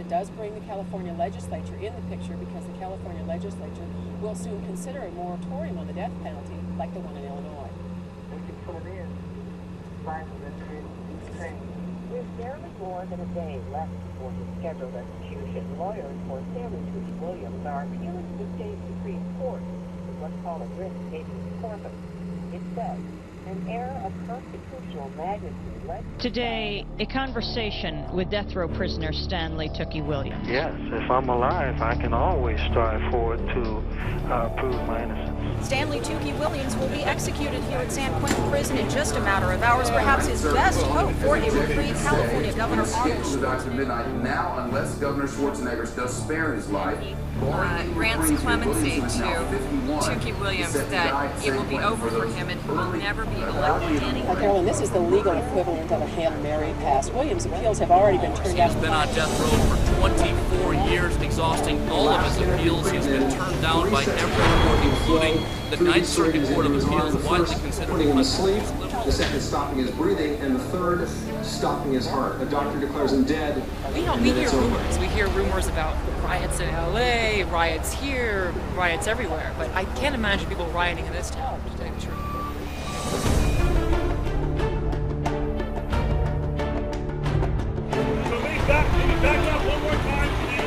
it does bring the California legislature in the picture, because the California legislature will soon consider a moratorium on the death penalty like the one in Illinois. We can put it in. With barely more than a day left before his scheduled execution, lawyers for Stanley Tookie Williams are appealing to the state Supreme Court with what's called a writ habeas corpus. It says an error of constitutional magnitude led Today, a conversation with death row prisoner Stanley Tookie Williams. Yes, if I'm alive, I can always strive forward to prove my innocence. Stanley Tookie Williams will be executed here at San Quentin Prison in just a matter of hours. Perhaps his best hope for a reprieve, California Governor Arnold Schwarzenegger. Midnight now, unless Governor Schwarzenegger does spare his life. Grants clemency to Tookie Williams that it will be over for him and he will never be elected anywhere. Carolyn, this is the legal equivalent of a Hail Mary pass. Williams' appeals have already been turned down. He's been on death row for 24 years, exhausting all of his appeals. He's been turned down by every court, including the Ninth Circuit Court of Appeals, widely considered putting him asleep, the second stopping his breathing, and the third stopping his heart. The doctor declares him dead. We hear rumors. We hear rumors about riots in LA, riots here, riots everywhere. But I can't imagine people rioting in this town, to tell you the truth. Back up one more time, please.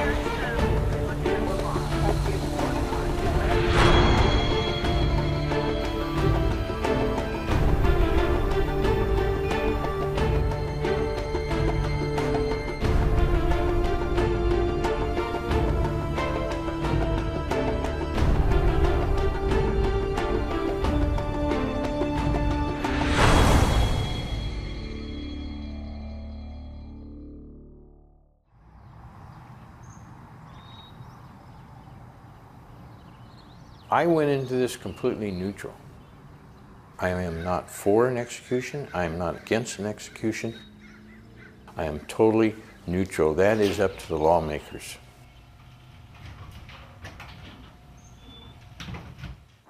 I went into this completely neutral. I am not for an execution. I am not against an execution. I am totally neutral. That is up to the lawmakers.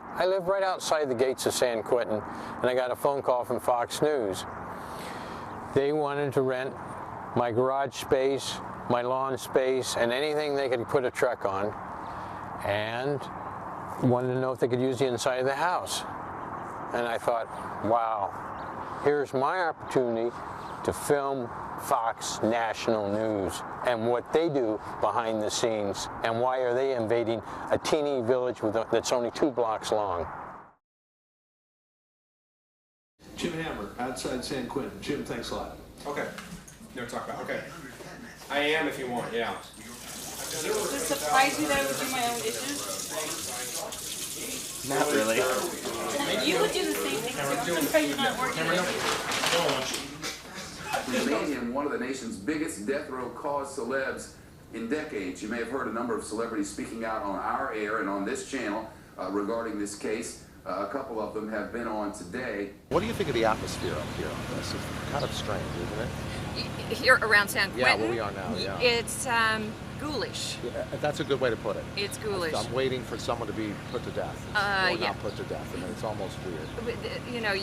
I live right outside the gates of San Quentin, and I got a phone call from Fox News. They wanted to rent my garage space, my lawn space, and anything they could put a truck on, and wanted to know if they could use the inside of the house. And I thought, wow, here's my opportunity to film Fox National News and what they do behind the scenes, and why are they invading a teeny village that's only 2 blocks long. Jim Hammer, outside San Quentin. Jim, thanks a lot. Okay. Never talk about. Okay. I am if you want. Yeah. Does it surprise you that I would do my own dishes? Not really. You would do the same thing too. I'm surprised you're not working Remaining in one of the nation's biggest death row cause celebs in decades. You may have heard a number of celebrities speaking out on our air and on this channel regarding this case. A couple of them have been on today. What do you think of the atmosphere up here on this? It's kind of strange, isn't it? Here around San Quentin? Yeah, where we are now, yeah. It's ghoulish. Yeah, that's a good way to put it. It's ghoulish. I'm waiting for someone to be put to death. Or yeah. not put to death, and it's almost weird. You know,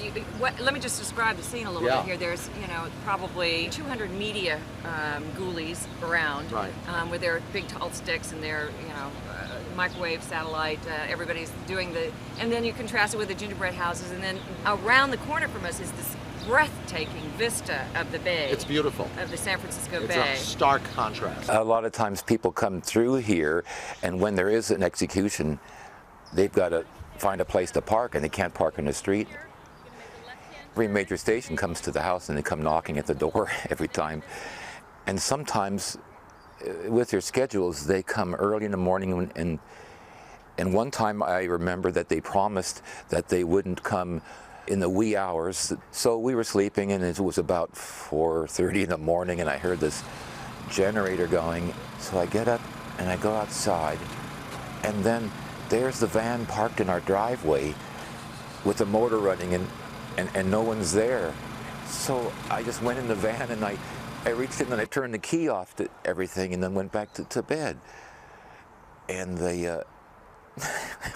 let me just describe the scene a little bit here. There's, you know, probably 200 media ghoulies around. Right. With their big tall sticks and their, you know, microwave, satellite, everybody's doing the, and then you contrast it with the gingerbread houses, and then around the corner from us is this breathtaking vista of the bay. It's beautiful. Of the San Francisco Bay. Bay. It's a stark contrast. A lot of times people come through here, and when there is an execution, they've got to find a place to park, and they can't park in the street. Every major station comes to the house, and they come knocking at the door every time. And sometimes, with their schedules, they come early in the morning, and one time I remember that they promised that they wouldn't come in the wee hours. So we were sleeping, and it was about 4:30 in the morning, and I heard this generator going. So I get up and I go outside, and then there's the van parked in our driveway with the motor running, and no one's there. So I just went in the van, and I reached in and I turned the key off to everything, and then went back to bed. And they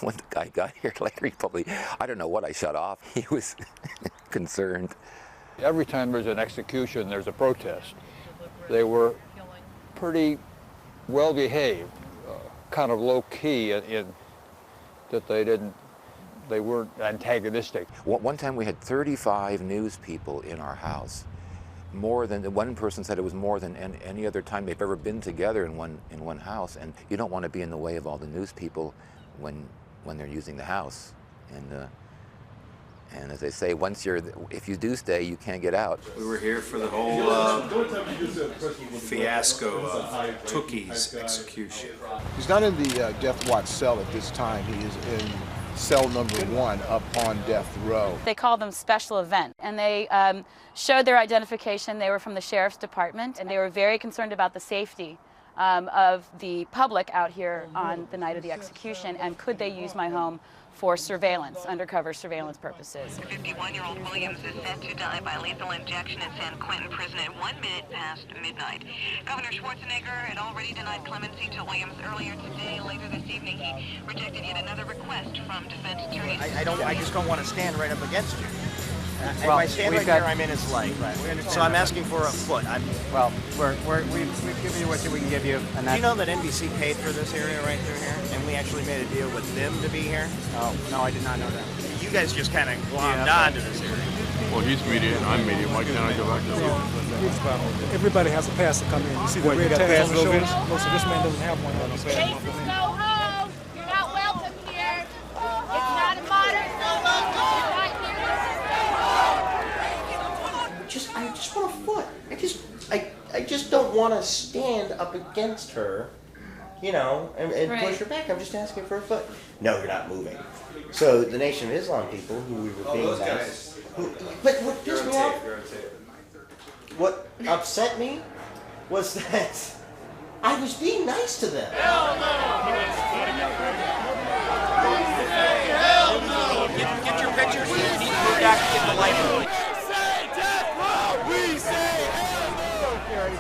when the guy got here later, he probably, I don't know what I shut off. He was concerned. Every time there's an execution, there's a protest. They were pretty well behaved, kind of low key in that they weren't antagonistic. One time we had 35 news people in our house. More than, one person said it was more than any other time they've ever been together in one house, and you don't want to be in the way of all the news people when they're using the house. And as they say, if you do stay, you can't get out. We were here for the whole fiasco of Tookie's execution. He's not in the death watch cell at this time. He is in cell number 1 up on death row. They call them special event, and they showed their identification. They were from the sheriff's department, and they were very concerned about the safety of the public out here on the night of the execution, and could they use my home for surveillance, undercover surveillance purposes. 51-year-old Williams is set to die by lethal injection at San Quentin prison at 1 minute past midnight. Governor Schwarzenegger had already denied clemency to Williams earlier today. Later this evening, he rejected yet another request from defense attorneys. I just don't want to stand right up against you. If Well, I stand right here, I'm in his light. So I'm asking for a foot. Well, we've given you what we can give you. And do you know that NBC paid for this area right through here? And we actually made a deal with them to be here? Oh, no, I did not know that. You guys just kind of glommed on to this area. Well, he's media and I'm media. Why can't I go back to the Everybody has a pass to come in. You see the red tags on the shoulders? Most of this man doesn't have one. Cases go home. You're not welcome here. It's not a modern I just want a foot. I just don't want to stand up against her, you know, and push her back. I'm just asking for a foot. No, you're not moving. So the Nation of Islam people who we were being nice, but what pissed me off, what upset me, was that I was being nice to them. Hell no! Get your pictures. You need to go back and get the light.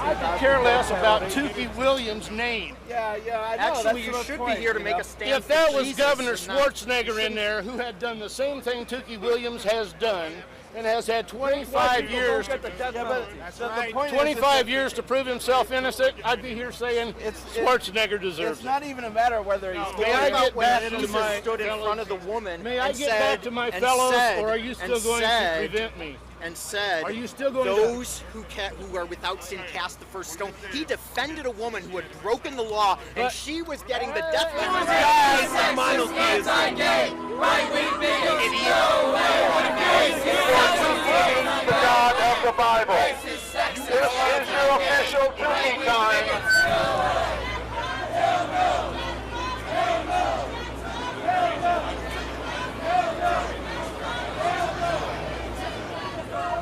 I could care less about Tookie Williams' name. Yeah, I know. Actually, you should be here to make a stand. If that was Governor Schwarzenegger in there, who had done the same thing Tookie Williams has done, and has had 25 years, 25 years to prove himself innocent, I'd be here saying Schwarzenegger deserves it. It's not even a matter of whether he's May I get back to my stood in front of the woman. May I get back to my fellows, or are you still going to prevent me? And said, are you still going those who are without sin cast the first stone. He defended a woman who had broken the law, and she was getting the death penalty. Anti-gay, right-wing bigots, no way. The God of the Bible. This is your official Tookie time.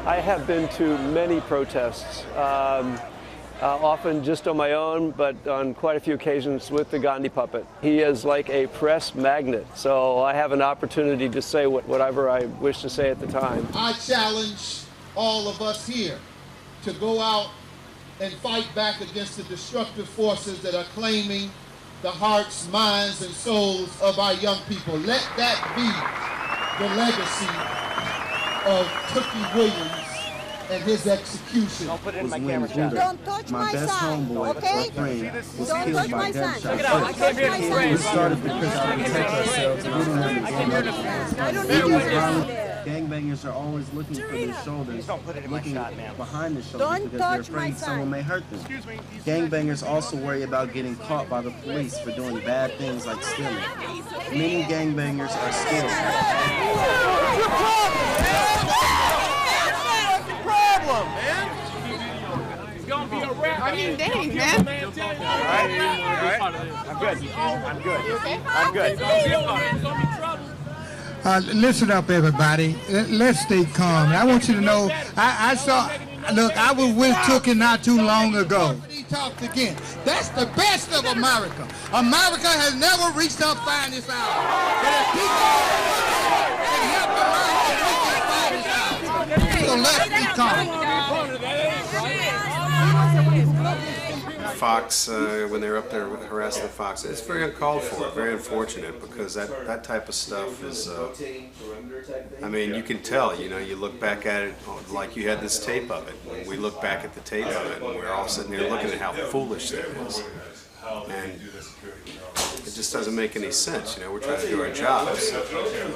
I have been to many protests, often just on my own, but on quite a few occasions with the Gandhi puppet. He is like a press magnet, so I have an opportunity to say whatever I wish to say at the time. I challenge all of us here to go out and fight back against the destructive forces that are claiming the hearts, minds, and souls of our young people. Let that be the legacy of Tookie Williams and his execution. Don't put it in my camera shot. Don't touch my son, okay? Don't touch my son. Check it out. I came here to pray. We started because we protect ourselves and we don't have to go. Gangbangers are always looking for their shoulders, looking behind the shoulders because they're afraid someone may hurt them. Gangbangers also worry about getting caught by the police for doing bad things like stealing. Many gangbangers are scared. Problem, man. He's gonna be a rap. I mean, dang, man. All right. I'm good. Listen up, everybody. Let's stay calm. I want you to know, I was with Tookie not too long ago. He talked again. That's the best of America. America has never reached our finest hour. But if people can help America reach their finest hour, so let's be calm. Fox, when they were up there harassing the Fox, it's very uncalled for, very unfortunate, because that type of stuff is, I mean, you can tell, you know, you look back at it like you had this tape of it, and we look back at the tape of it, and we're all sitting there looking at how foolish that is. And it just doesn't make any sense. You know, we're trying to do our jobs.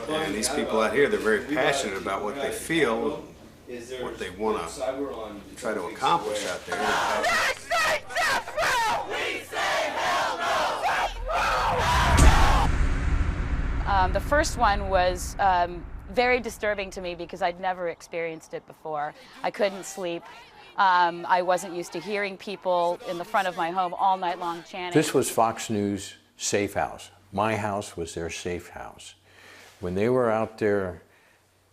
And these people out here, they're very passionate about what they feel, what they want to try to accomplish out there. The first one was very disturbing to me because I'd never experienced it before. I couldn't sleep. I wasn't used to hearing people in the front of my home all night long chanting. This was Fox News' safe house. My house was their safe house. When they were out there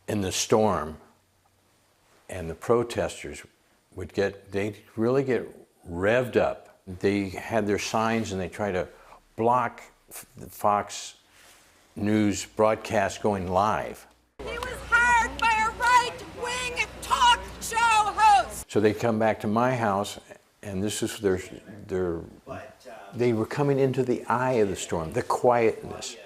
in the storm and the protesters they'd really get revved up. They had their signs and they tried to block the Fox News broadcast going live. He was hired by a right-wing talk show host. So they come back to my house, and this is they were coming into the eye of the storm, the quietness.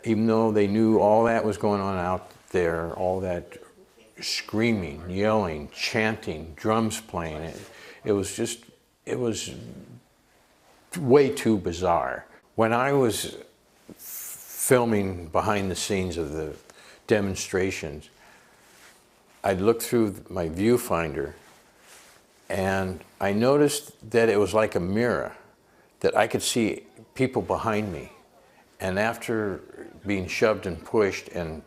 Even though they knew all that was going on out there, all that screaming, yelling, chanting, drums playing, it was way too bizarre. When I was filming behind the scenes of the demonstrations, I'd look through my viewfinder and I noticed that it was like a mirror, that I could see people behind me. And after being shoved and pushed and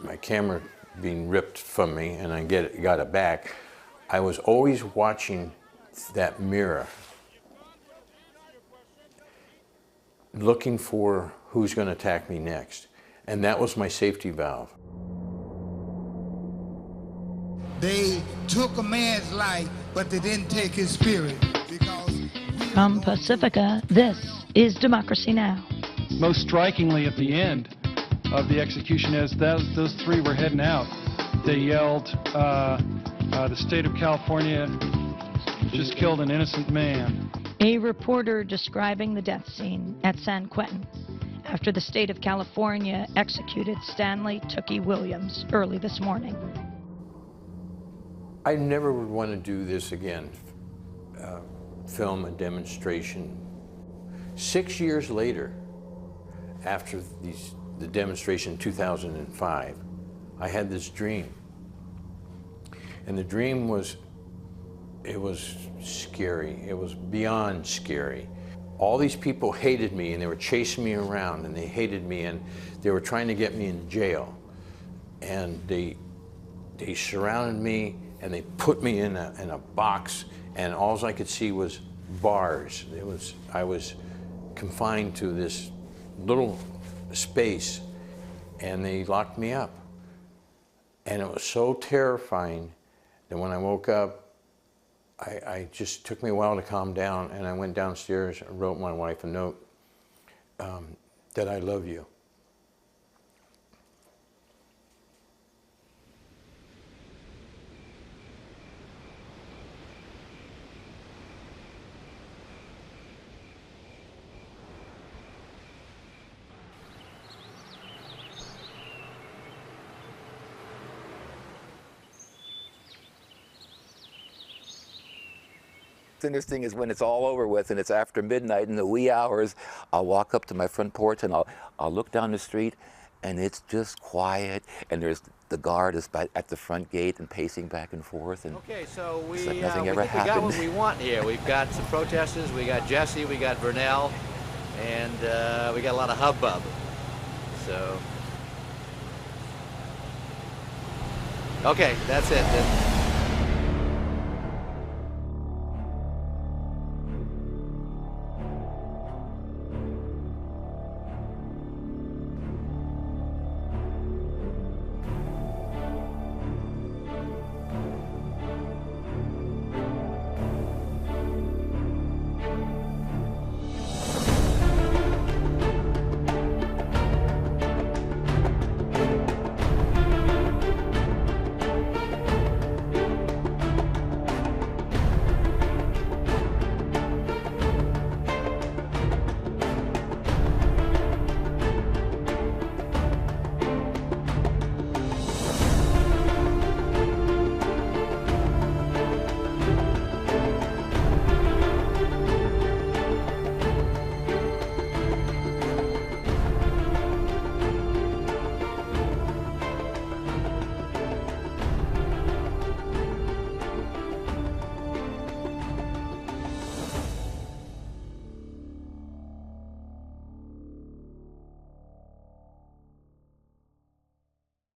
my camera being ripped from me and I got it back, I was always watching that mirror, looking for who's going to attack me next. And that was my safety valve. They took a man's life, but they didn't take his spirit. From Pacifica, this is Democracy Now! Most strikingly at the end of the execution, as those three were heading out, they yelled, the state of California just killed an innocent man. A reporter describing the death scene at San Quentin after the state of California executed Stanley Tookie Williams early this morning. I never would want to do this again, film a demonstration. 6 years later, after the demonstration in 2005, I had this dream. And the dream was scary. It was beyond scary. All these people hated me and they were chasing me around and they hated me and they were trying to get me in jail. And they surrounded me and they put me in a box and all I could see was bars. I was confined to this little space and they locked me up. And it was so terrifying that when I woke up, I just took me a while to calm down, and I went downstairs and wrote my wife a note that I love you. Interesting is when it's all over with and it's after midnight in the wee hours, I'll walk up to my front porch and I'll look down the street and it's just quiet and there's the guard is at the front gate and pacing back and forth and okay, so we like nothing ever think we happened. got what we want here. We've got some protesters, we got Jesse, we got Vernell, and we got a lot of hubbub. So okay, that's it then.